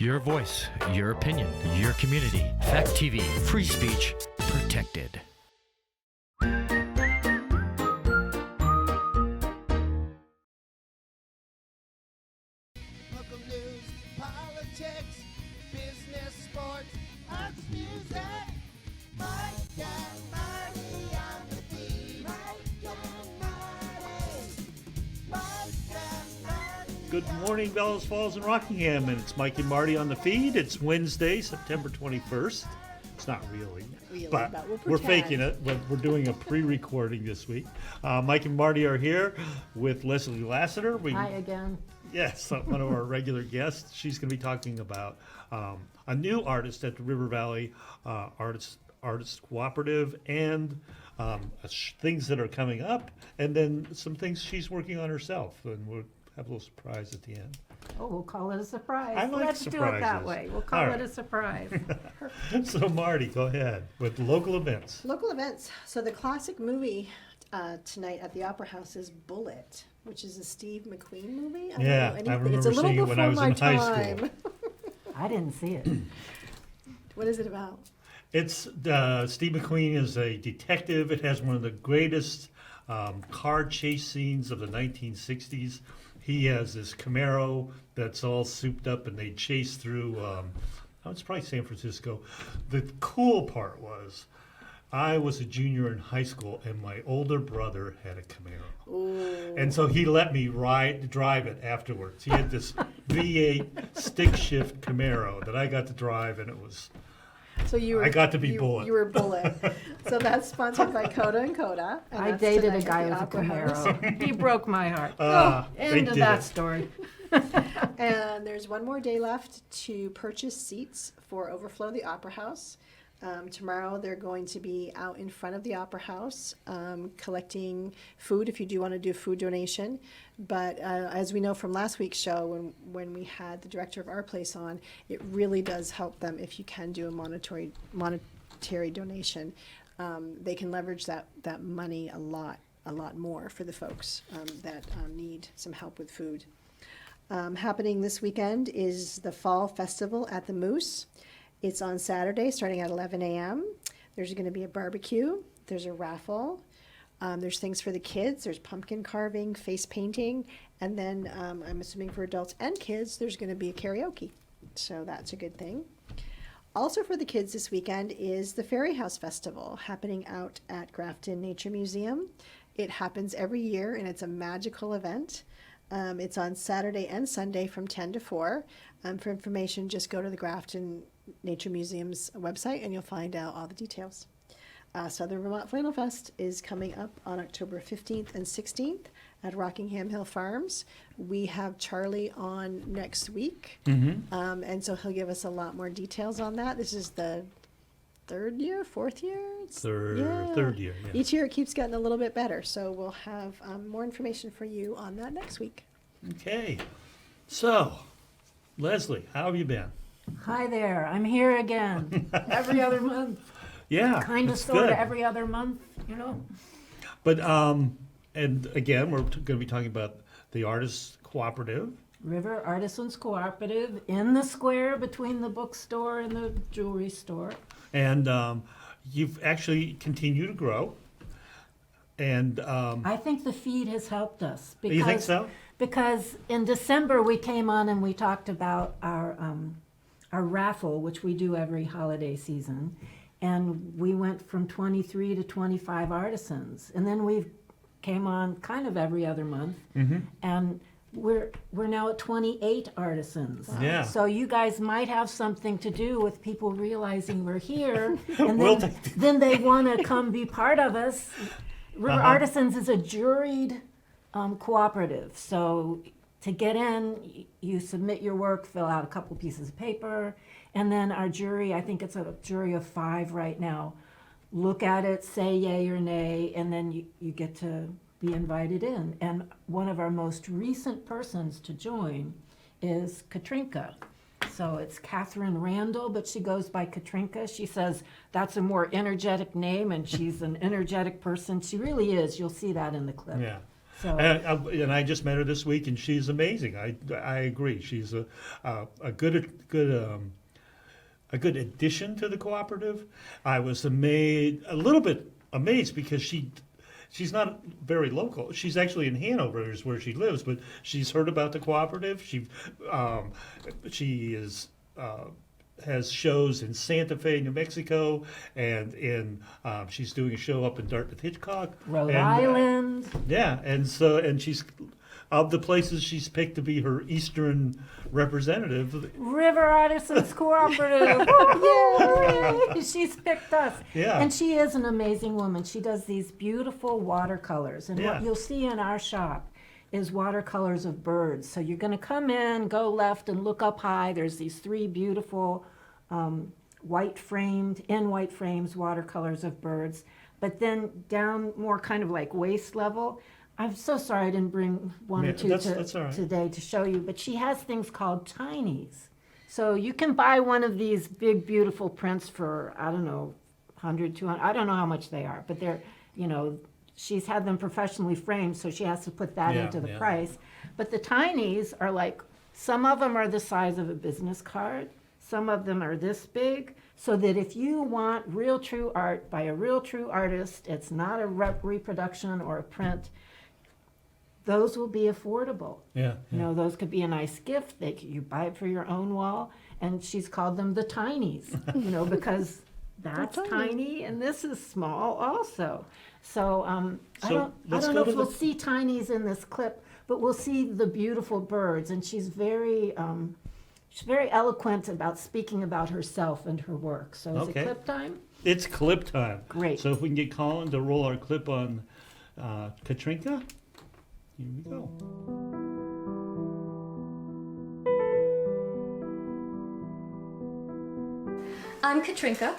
Your voice, your opinion, your community. Fact TV, free speech protected. Local news, politics, business, sports, arts, music. Mike and Marty on the feed. Mike and Marty. Mike and Marty. Good morning, Bellows Falls and Rockingham, and it's Mike and Marty on the feed. It's Wednesday, September 21st. It's not really, but we're faking it. But we're doing a pre-recording this week. Mike and Marty are here with Leslie Lassetter. Hi again. Yes, one of our regular guests. She's going to be talking about a new artist at the River Valley Artists Cooperative and things that are coming up, and then some things she's working on herself. And we'll have a little surprise at the end. Oh, we'll call it a surprise. I like Let's do it that surprises. way. We'll call All it right. a surprise. So Marty, go ahead with local events. Local events. So the classic movie tonight at the Opera House is Bullitt, which is a Steve McQueen movie. Yeah, I remember it's a little seeing it before when I was my in high time. school. I didn't see it. What is it about? It's Steve McQueen is a detective. It has one of the greatest car chase scenes of the 1960s. He has this Camaro that's all souped up, and they chase through. It's probably San Francisco. The cool part was, I was a junior in high school, and my older brother had a Camaro. Ooh. And so he let me drive it afterwards. He had this V8 stick shift Camaro that I got to drive, and it was. So you were. I got to be Bullitt. You were Bullitt. So that's sponsored by Coda and Coda. And I that's dated tonight a at guy the with a Opera House. Camaro. He broke my heart. They End of did that it. story. And there's one more day left to purchase seats for Overflow the Opera House. Tomorrow they're going to be out in front of the Opera House collecting food if you do want to do a food donation. But as we know from last week's show when we had the director of Our Place on, it really does help them if you can do a monetary donation. They can leverage that money a lot more for the folks that need some help with food. Happening this weekend is the Fall Festival at the Moose. It's on Saturday, starting at 11 a.m. There's going to be a barbecue. There's a raffle. There's things for the kids. There's pumpkin carving, face painting, and then I'm assuming for adults and kids, there's going to be a karaoke. So that's a good thing. Also for the kids this weekend is the Fairy House Festival happening out at Grafton Nature Museum. It happens every year, and it's a magical event. It's on Saturday and Sunday from 10 to 4. For information, just go to the Grafton Nature Museum's website and you'll find out all the details. So the Vermont Flannel Fest is coming up on October 15th and 16th at Rockingham Hill Farms. We have Charlie on next week, and so he'll give us a lot more details on that. This is the fourth year? Third year. Yeah. Each year it keeps getting a little bit better, so we'll have more information for you on that next week. Okay. So, Leslie, how have you been? Hi there. I'm here again. Every other month. Yeah. Kind of, it's sort of, good. every other month, But, and again, we're going to be talking about the Artists Cooperative. River Artisans Cooperative in the square between the bookstore and the jewelry store. And you've actually continued to grow. And I think the feed has helped us. Because, you think so? Because in December we came on and we talked about our raffle, which we do every holiday season, and we went from 23 to 25 artisans, and then we came on kind of every other month, and we're now at 28 artisans. Wow. Yeah. So you guys might have something to do with people realizing we're here, and We'll then they want to come be part of us. River Artisans is a juried cooperative. So to get in, you submit your work, fill out a couple pieces of paper, and then our jury, I think it's a jury of 5 right now, look at it, say yay or nay, and then you get to be invited in. And one of our most recent persons to join is Katrinka. So it's Katherine Randall, but she goes by Katrinka. She says that's a more energetic name, and she's an energetic person. She really is. You'll see that in the clip. Yeah. So And I just met her this week, and she's amazing. I agree. She's a good addition to the cooperative. I was a little bit amazed because she's not very local. She's actually in Hanover, is where she lives, but she's heard about the cooperative. She is. Has shows in Santa Fe, New Mexico, and she's doing a show up in Dartmouth Hitchcock, Rhode Island. Yeah, and she's of the places she's picked to be her Eastern representative. River Artisans Cooperative. Yay! She's picked us. Yeah. And she is an amazing woman. She does these beautiful watercolors. And Yeah. what you'll see in our shop is watercolors of birds. So you're going to come in, go left, and look up high. There's these 3 beautiful white frames watercolors of birds. But then down more kind of like waist level, I'm so sorry I didn't bring one or two that's all right. today to show you, but she has things called tinies. So you can buy one of these big, beautiful prints for, I don't know, 100, 200, I don't know how much they are, but they're, she's had them professionally framed, so she has to put that into the price. But the tinies are like, some of them are the size of a business card, some of them are this big, so that if you want real true art by a real true artist, it's not a reproduction or a print, those will be affordable. Yeah. Those could be a nice gift. You buy it for your own wall, and she's called them the tinies, because that's tiny and this is small also. So I don't know if we'll see tinies in this clip, but we'll see the beautiful birds, and she's very eloquent about speaking about herself and her work. So is it clip time? It's clip time. Great. So if we can get Colin to roll our clip on Katrinka. Here we go. I'm Katrinka.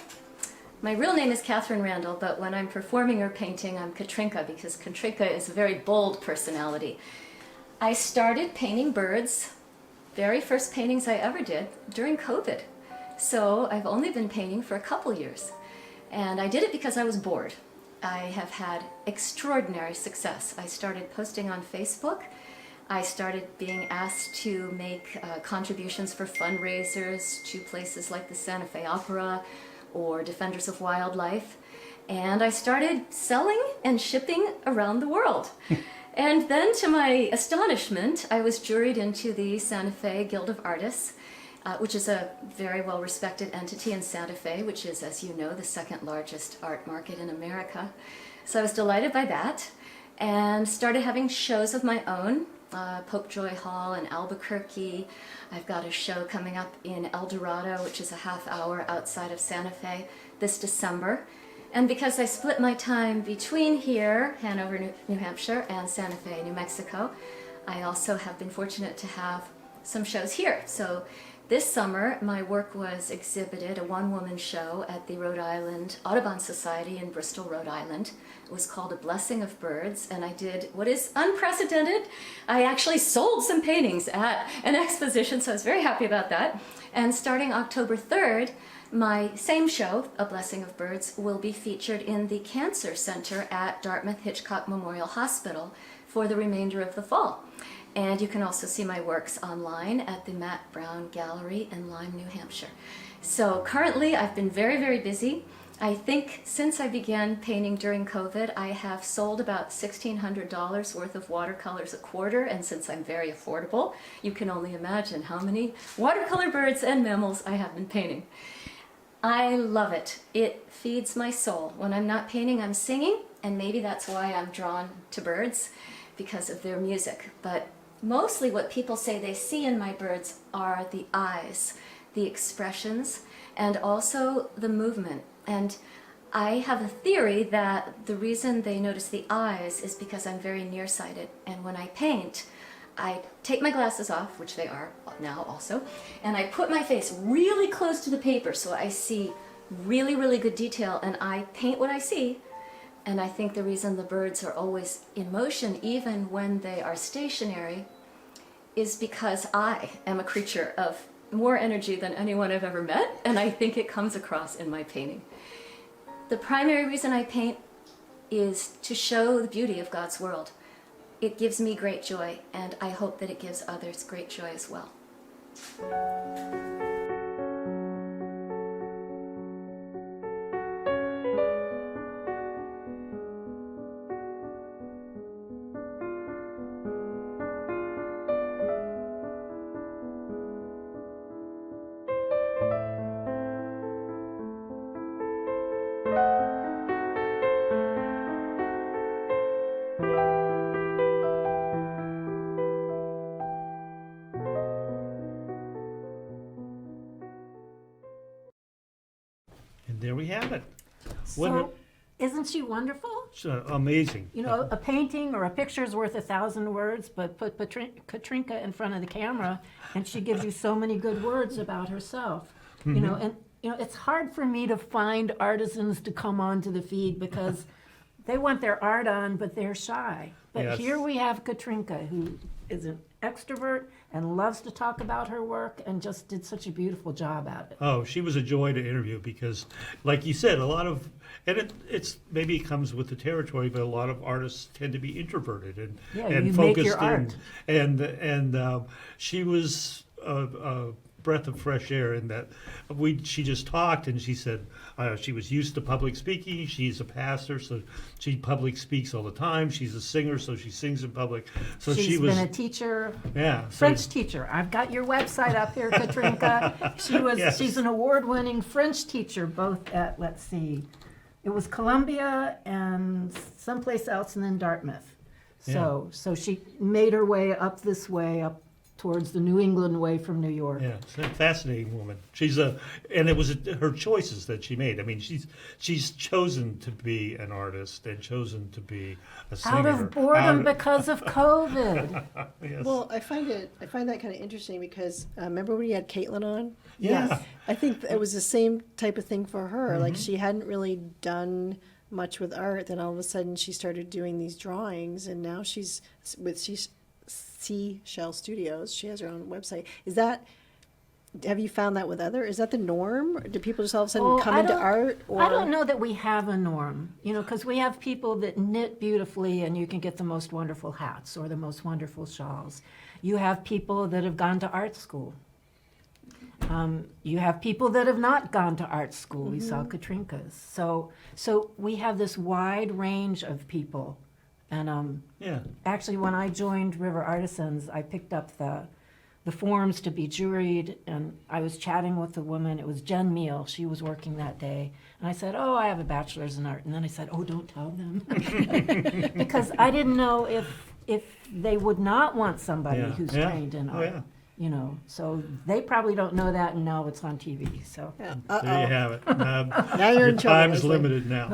My real name is Katherine Randall, but when I'm performing or painting, I'm Katrinka because Katrinka is a very bold personality. I started painting birds, very first paintings I ever did, during COVID. So I've only been painting for a couple years. And I did it because I was bored. I have had extraordinary success. I started posting on Facebook. I started being asked to make contributions for fundraisers to places like the Santa Fe Opera or Defenders of Wildlife. And I started selling and shipping around the world. And then, to my astonishment, I was juried into the Santa Fe Guild of Artists, which is a very well-respected entity in Santa Fe, which is, as you know, the second largest art market in America. So I was delighted by that and started having shows of my own, Pope Joy Hall in Albuquerque. I've got a show coming up in El Dorado, which is a half hour outside of Santa Fe, this December. And because I split my time between here, Hanover, New Hampshire, and Santa Fe, New Mexico, I also have been fortunate to have some shows here. So this summer, my work was exhibited, a one-woman show at the Rhode Island Audubon Society in Bristol, Rhode Island. It was called A Blessing of Birds, and I did what is unprecedented. I actually sold some paintings at an exposition, so I was very happy about that. And starting October 3rd, my same show, A Blessing of Birds, will be featured in the Cancer Center at Dartmouth Hitchcock Memorial Hospital for the remainder of the fall. And you can also see my works online at the Matt Brown Gallery in Lyme, New Hampshire. So currently I've been very, very busy. I think since I began painting during COVID, I have sold about $1,600 worth of watercolors a quarter, and since I'm very affordable, you can only imagine how many watercolor birds and mammals I have been painting. I love it. It feeds my soul. When I'm not painting, I'm singing, and maybe that's why I'm drawn to birds, because of their music. But mostly what people say they see in my birds are the eyes, the expressions, and also the movement. And I have a theory that the reason they notice the eyes is because I'm very nearsighted. And when I paint, I take my glasses off, which they are now also, and I put my face really close to the paper so I see really, really good detail, and I paint what I see. And I think the reason the birds are always in motion, even when they are stationary, is because I am a creature of more energy than anyone I've ever met, and I think it comes across in my painting. The primary reason I paint is to show the beauty of God's world. it gives me great joy, and I hope that it gives others great joy as well. And there we have it. So, isn't she wonderful? It's amazing. You know, a painting or a picture is worth 1,000 words, but put Katrinka in front of the camera, and she gives you so many good words about herself. You know, and it's hard for me to find artisans to come onto the feed because they want their art on, but they're shy. But Yes. here we have Katrinka, who is an extrovert and loves to talk about her work and just did such a beautiful job at it. Oh, she was a joy to interview because, like you said, a lot of, and it's maybe it comes with the territory, but a lot of artists tend to be introverted and Yeah, and you make focused your art. and she was a breath of fresh air in that she just talked and she said she was used to public speaking. She's a pastor, so she public speaks all the time. She's a singer, so she sings in public. So She's she was been a teacher, yeah so- French teacher. I've got your website up here, Katrinka. Yes. She's an award-winning French teacher, both at, let's see, it was Columbia and someplace else, and then Dartmouth. So she made her way up this way, up towards the New England way from New York. Yeah, she's a fascinating woman. And it was her choices that she made. I mean, she's chosen to be an artist and chosen to be a singer. Out of boredom because of COVID. Yes. Well, I find that kind of interesting because remember when you had Caitlin on? Yeah. Yes. I think it was the same type of thing for her. Like she hadn't really done much with art. Then all of a sudden she started doing these drawings, and now she's with Seashell Studios. She has her own website. Have you found that with is that the norm? Do people just all of a sudden come into art? Or I don't know that we have a norm, because we have people that knit beautifully and you can get the most wonderful hats or the most wonderful shawls. You have people that have gone to art school. You have people that have not gone to art school. We saw Katrinka's. So we have this wide range of people. And actually, when I joined River Artisans, I picked up the forms to be juried, and I was chatting with a woman. It was Jen Meal. She was working that day. And I said, I have a bachelor's in art. And then I said, don't tell them. Because I didn't know if they would not want somebody who's trained in art. So they probably don't know that, and now it's on TV. So There you have it. Now you're in trouble. Time is limited now.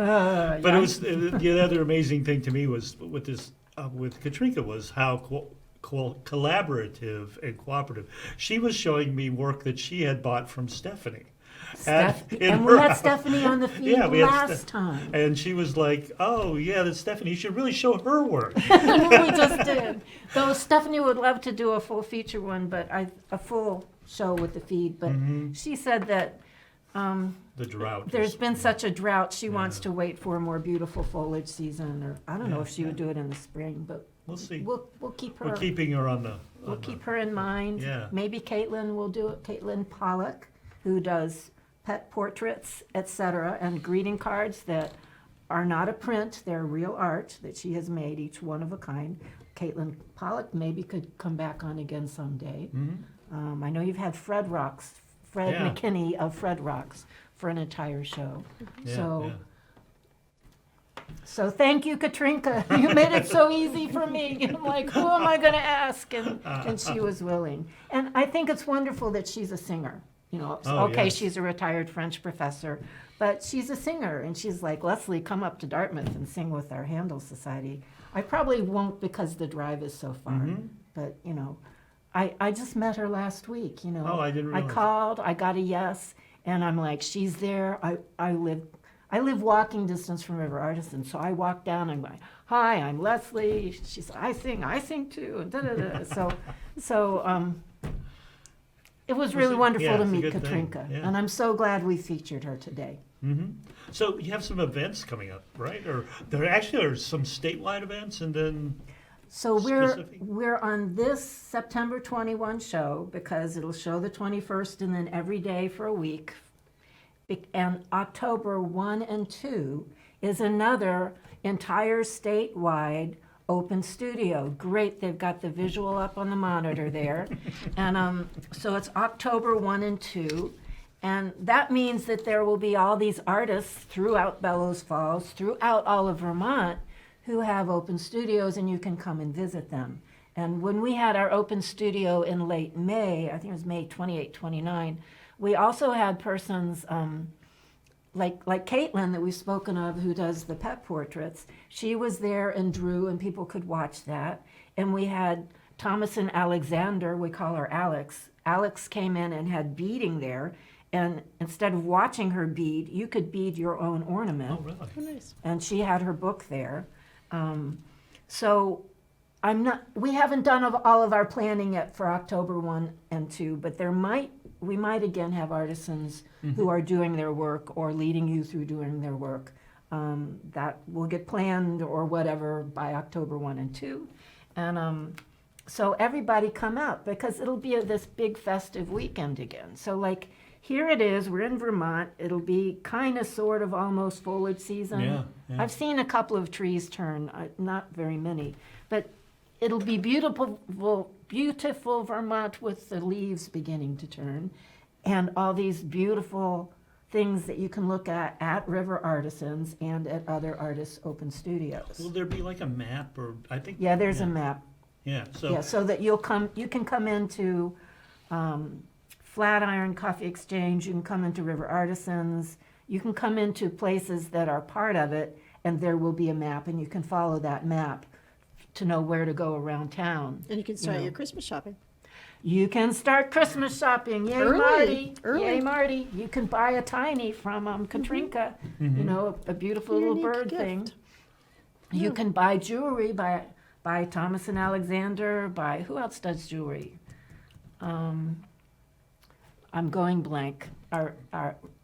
But yeah. it was the other amazing thing to me was with this with Katrinka was how collaborative and cooperative. She was showing me work that she had bought from Stephanie. And we had Stephanie on the feed last time. And she was like, that's Stephanie. You should really show her work. We just did. Though Stephanie would love to do a full feature one, but a full show with the feed. But she said that The drought. there's been such a drought. She wants to wait for a more beautiful foliage season, or I don't know if she would do it in the spring, but We'll see. we'll keep her. We're keeping her on the. We'll keep her in mind. Yeah. Maybe Caitlin will do it. Caitlin Pollock, who does pet portraits, etc., and greeting cards that are not a print, they're real art that she has made, each one of a kind. Caitlin Pollock maybe could come back on again someday. I know you've had Fred McKinney of Fred Rocks for an entire show. So thank you, Katrinka. You made it so easy for me. I'm like, who am I going to ask? And she was willing. And I think it's wonderful that she's a singer. She's a retired French professor, but she's a singer. And she's like, Leslie, come up to Dartmouth and sing with our Handel Society. I probably won't because the drive is so far. But, I just met her last week, Oh, I didn't realize. I called, I got a yes, and I'm like, she's there. I live walking distance from River Artisans, so I walk down. I'm like, "Hi, I'm Leslie." She said, "I sing too." And so it was really wonderful to it's a meet good thing. Katrinka, Yeah. and I'm so glad we featured her today. So you have some events coming up, right? Or there actually are some statewide events, and then So specific? we're on this September 21 show because it'll show the 21st and then every day for a week. And October 1 and 2 is another entire statewide open studio. Great, they've got the visual up on the monitor there. And so it's October 1 and 2. And that means that there will be all these artists throughout Bellows Falls, throughout all of Vermont, who have open studios, and you can come and visit them. And when we had our open studio in late May, I think it was May 28, 29, we also had persons like Caitlin that we've spoken of, who does the pet portraits. She was there and drew, and people could watch that. And we had Thomas and Alexander, we call her Alex. Alex came in and had beading there, and instead of watching her bead, you could bead your own ornament. Oh, really? Oh, nice. And she had her book there. So we haven't done all of our planning yet for October 1 and 2, but we might again have artisans who are doing their work or leading you through doing their work. That will get planned or whatever by October 1 and 2. And so everybody come out because it'll be this big festive weekend again. So like here it is, we're in Vermont. It'll be kind of sort of almost foliage season. Yeah, yeah. I've seen a couple of trees turn, not very many, but it'll be beautiful Vermont with the leaves beginning to turn, and all these beautiful things that you can look at River Artisans and at other artists' open studios. Will there be like a map, or I think? Yeah, there's a map. Yeah, so. Yeah, so that you can come into Flatiron Coffee Exchange, you can come into River Artisans, you can come into places that are part of it, and there will be a map, and you can follow that map to know where to go around town. And you can start know. your Christmas shopping. You can start Christmas shopping. Yay, Early. Marty. Early. Yay, Marty. You can buy a tiny from Katrinka, you know, a beautiful little Unique bird gift. thing. You can buy jewelry by Thomas and Alexander, by, who else does jewelry? I'm going blank. Our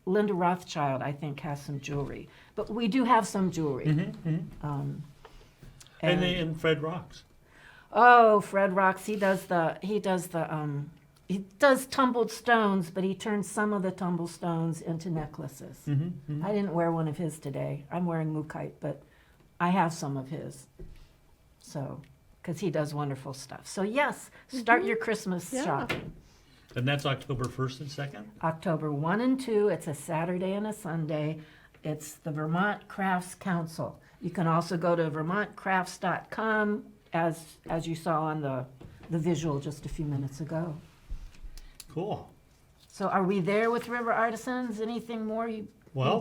Linda Rothschild, I think, has some jewelry. But we do have some jewelry. And Fred Rocks. Oh, Fred Rocks, he does tumbled stones, but he turns some of the tumbled stones into necklaces. I didn't wear one of his today. I'm wearing Mukite, but I have some of his. So, because he does wonderful stuff. So yes, start your Christmas Yeah. shopping. And that's October 1st and 2nd? October 1 and 2, it's a Saturday and a Sunday. It's the Vermont Crafts Council. You can also go to vermontcrafts.com, as you saw on the visual just a few minutes ago. Cool. So are we there with River Artisans? Anything more any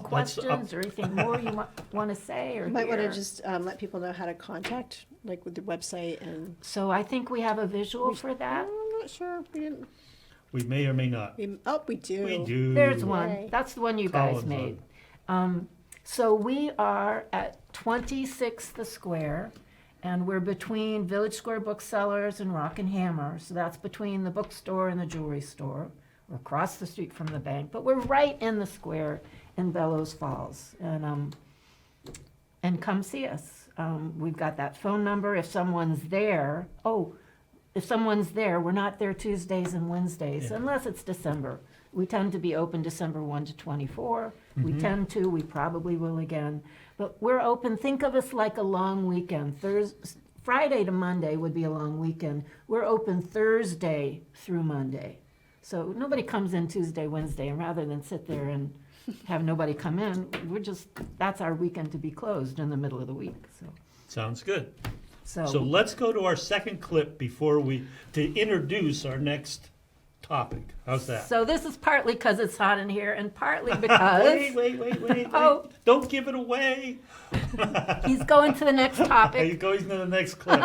questions or anything more you want to say or You might want to hear? just let people know how to contact, like with the website and. So I think we have a visual for that. I'm not sure. We didn't. We may or may not. We do. We do. There's one. Yay. That's the one you guys Colin's made. So we are at 26th the Square, and we're between Village Square Booksellers and Rock and Hammer. So that's between the bookstore and the jewelry store. We're across the street from the bank, but we're right in the square in Bellows Falls. And come see us. We've got that phone number. If someone's there, we're not there Tuesdays and Wednesdays, Yeah. unless it's December. We tend to be open December 1 to 24. We probably will again. But we're open, think of us like a long weekend. Friday to Monday would be a long weekend. We're open Thursday through Monday. So nobody comes in Tuesday, Wednesday, and rather than sit there and have nobody come in, that's our weekend to be closed in the middle of the week. Sounds good. So So let's go to our second clip to introduce our next topic. How's that? So this is partly because it's hot in here, and partly because Wait. Oh. Don't give it away. he's going to the next Are you topic. going to the next clip?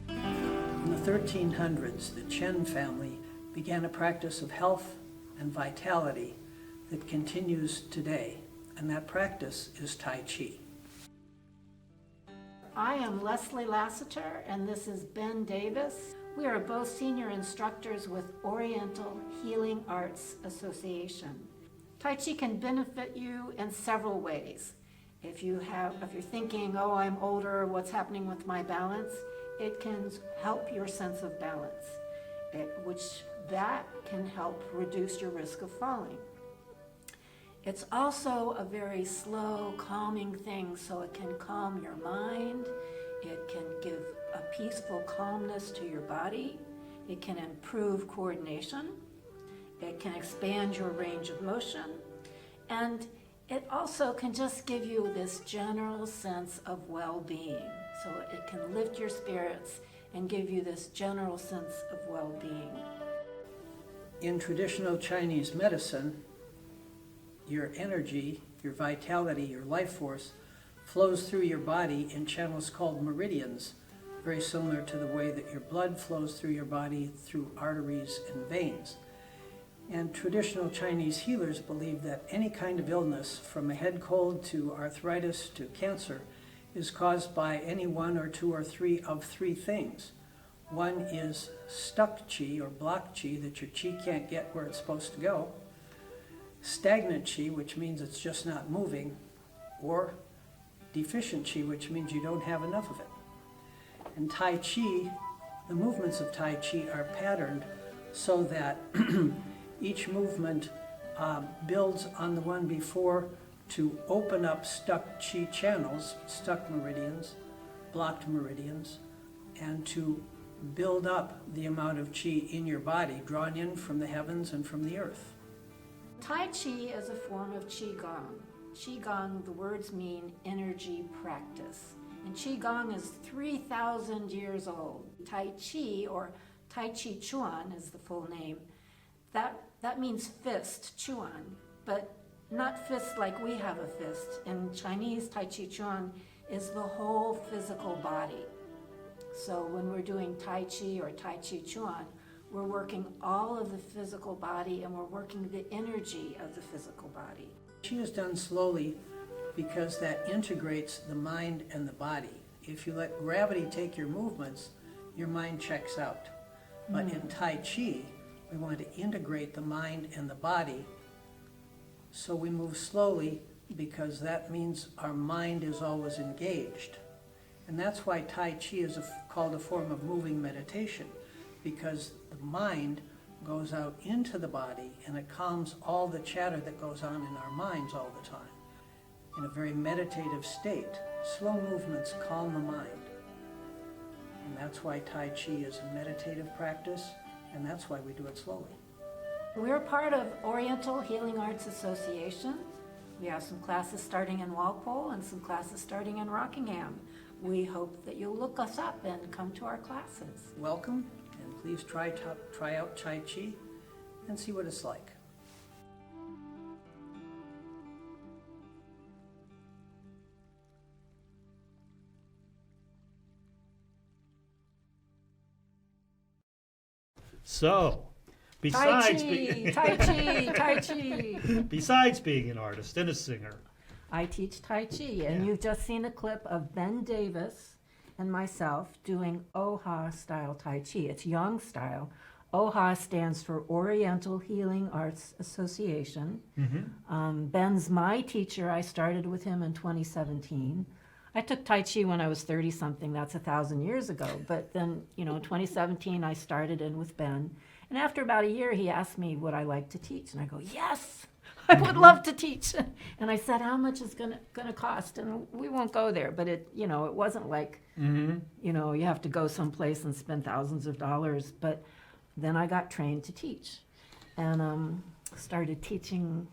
In the 1300s, the Chen family began a practice of health and vitality that continues today, and that practice is Tai Chi. I am Leslie Lassetter, and this is Ben Davis. We are both senior instructors with Oriental Healing Arts Association. Tai Chi can benefit you in several ways. If you're thinking, oh, I'm older, what's happening with my balance? It can help your sense of balance, which that can help reduce your risk of falling. It's also a very slow, calming thing, so it can calm your mind, it can give a peaceful calmness to your body, it can improve coordination, it can expand your range of motion, and it also can just give you this general sense of well-being. So it can lift your spirits and give you this general sense of well-being. In traditional Chinese medicine, your energy, your vitality, your life force flows through your body in channels called meridians, very similar to the way that your blood flows through your body through arteries and veins. And traditional Chinese healers believe that any kind of illness, from a head cold to arthritis to cancer, is caused by any one or two or three of three things. One is stuck qi or blocked qi, that your qi can't get where it's supposed to go. Stagnant qi, which means it's just not moving, or deficient qi, which means you don't have enough of it. And Tai Chi, the movements of Tai Chi are patterned so that each movement builds on the one before to open up stuck qi channels, stuck meridians, blocked meridians, and to build up the amount of qi in your body, drawn in from the heavens and from the earth. Tai Chi is a form of Qigong. Qigong, the words mean energy practice. And Qigong is 3,000 years old. Tai Chi, or Tai Chi Chuan is the full name. That means fist, Chuan, but not fist like we have a fist. In Chinese, Tai Chi Chuan is the whole physical body. So when we're doing Tai Chi or Tai Chi Chuan, we're working all of the physical body and we're working the energy of the physical body. Qi is done slowly because that integrates the mind and the body. If you let gravity take your movements, your mind checks out. But in Tai Chi, we want to integrate the mind and the body, so we move slowly because that means our mind is always engaged. And that's why Tai Chi is called a form of moving meditation, because the mind goes out into the body and it calms all the chatter that goes on in our minds all the time. In a very meditative state, slow movements calm the mind. And that's why Tai Chi is a meditative practice, and that's why we do it slowly. We're part of Oriental Healing Arts Association. We have some classes starting in Walpole and some classes starting in Rockingham. We hope that you'll look us up and come to our classes. Welcome, and please try out Tai Chi and see what it's like. So, besides Tai Chi. besides being an artist and a singer, I teach Tai Chi, and you've just seen a clip of Ben Davis and myself doing OHA style Tai Chi. It's Yang style. OHA stands for Oriental Healing Arts Association. Ben's my teacher. I started with him in 2017. I took Tai Chi when I was 30-something. That's 1,000 years ago. But then, in 2017, I started in with Ben. And after about a year, he asked me would I like to teach. And I go, yes, I would love to teach. And I said, how much is gonna cost? And we won't go there. But it wasn't like, you have to go someplace and spend thousands of dollars. But then I got trained to teach and started teaching,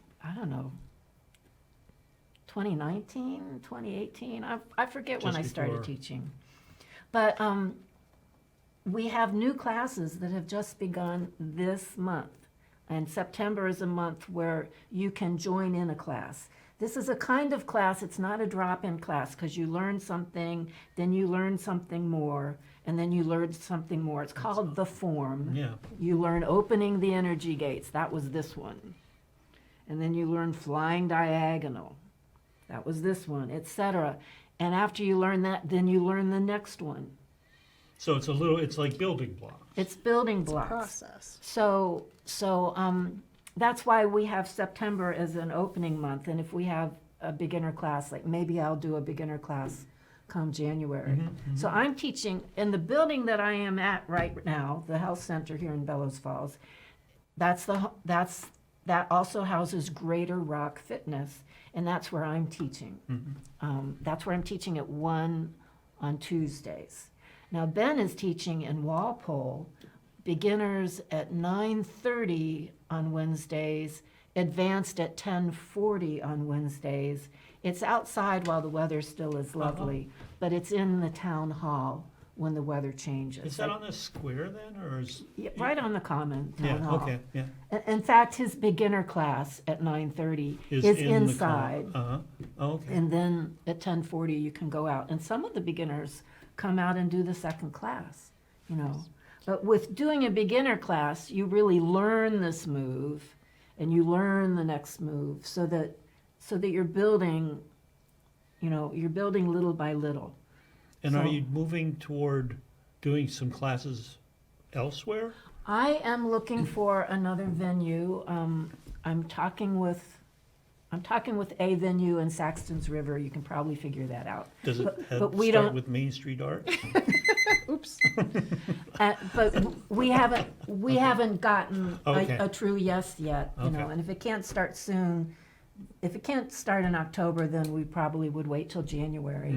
2019, 2018. I forget when I started teaching. But we have new classes that have just begun this month. And September is a month where you can join in a class. This is a kind of class, it's not a drop-in class, because you learn something, then you learn something more, and then you learn something more. It's called the form. Yeah. You learn opening the energy gates. That was this one. And then you learn flying diagonal. That was this one, etc. And after you learn that, then you learn the next one. So it's like building blocks. It's building blocks. Process. So that's why we have September as an opening month. And if we have a beginner class, like maybe I'll do a beginner class come January. So I'm teaching in the building that I am at right now, the health center here in Bellows Falls. That also houses Greater Rock Fitness, and that's where I'm teaching. That's where I'm teaching at 1 on Tuesdays. Now Ben is teaching in Walpole, beginners at 9:30 on Wednesdays, advanced at 10:40 on Wednesdays. It's outside while the weather still is lovely, but it's in the town hall when the weather changes. Is that on the square then, or is? Yeah, right on the common, town hall. Okay, yeah. In fact, his beginner class at 9:30 is in the inside. Okay. And then at 10:40, you can go out. And some of the beginners come out and do the second class, you know. But with doing a beginner class, you really learn this move and you learn the next move so that you're building, you know, you're building little by little. And are So- you moving toward doing some classes elsewhere? I am looking for another venue. I'm talking with a venue in Saxton's River. You can probably figure that out. Does it But we start don't. with Main Street Art? Oops. But we haven't gotten Okay. a true yes yet. You know, Okay. and if it can't start soon, if it can't start in October, then we probably would wait till January.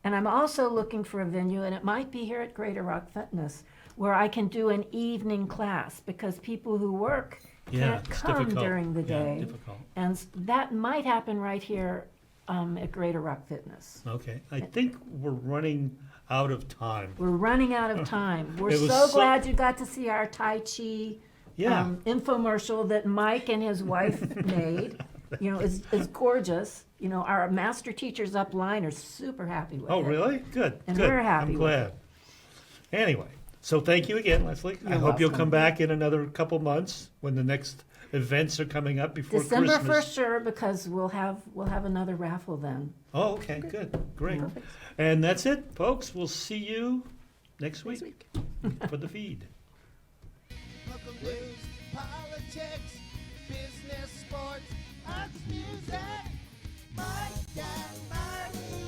And I'm also looking for a venue, and it might be here at Greater Rock Fitness, where I can do an evening class because people who work Yeah, can't it's come difficult. during the Yeah, day. difficult. And that might happen right here at Greater Rock Fitness. Okay, I think we're running out of time. We're running out of time. We're It was so so- glad you got to see our Tai Chi Yeah. infomercial that Mike and his wife made. You know, is gorgeous. You know, our master teachers upline are super happy with it. Oh, really? Good, And good. we're happy I'm with glad. Anyway, so thank you again, Leslie. I You're hope you'll welcome. come back in another couple months when the next events are coming up before December Christmas. 1st, sure, because we'll have another raffle then. Oh, okay, good, great. And that's it, folks. We'll see you next week for the feed. Local news, politics, business, sports, arts, music. Mike and Marty